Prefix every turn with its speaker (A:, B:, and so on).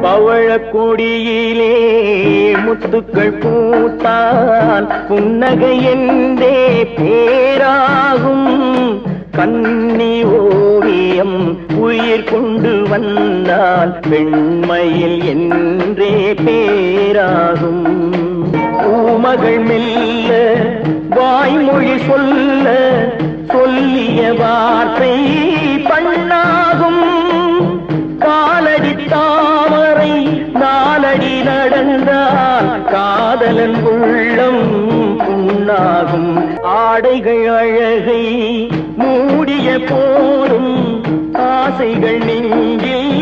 A: பவழக்கொடியிலே முத்துக்கள் பூத்தால் புன்னகை என்றே பேராகும். கன்னி ஓவியம் உயிர் கொண்டு வந்தால் பெண்மையில் என்றே பேராகும். பூமகள் மெல்ல வாய்மொழி சொல்ல சொல்லிய வார்த்தை பண்ணாகும். காலடி தாமரை நாலடி நடந்தால் காதலன் உள்ளம் புண்ணாகும். ஆடைகள் அழகை மூடிய போதும் ஆசைகள் நெஞ்சில்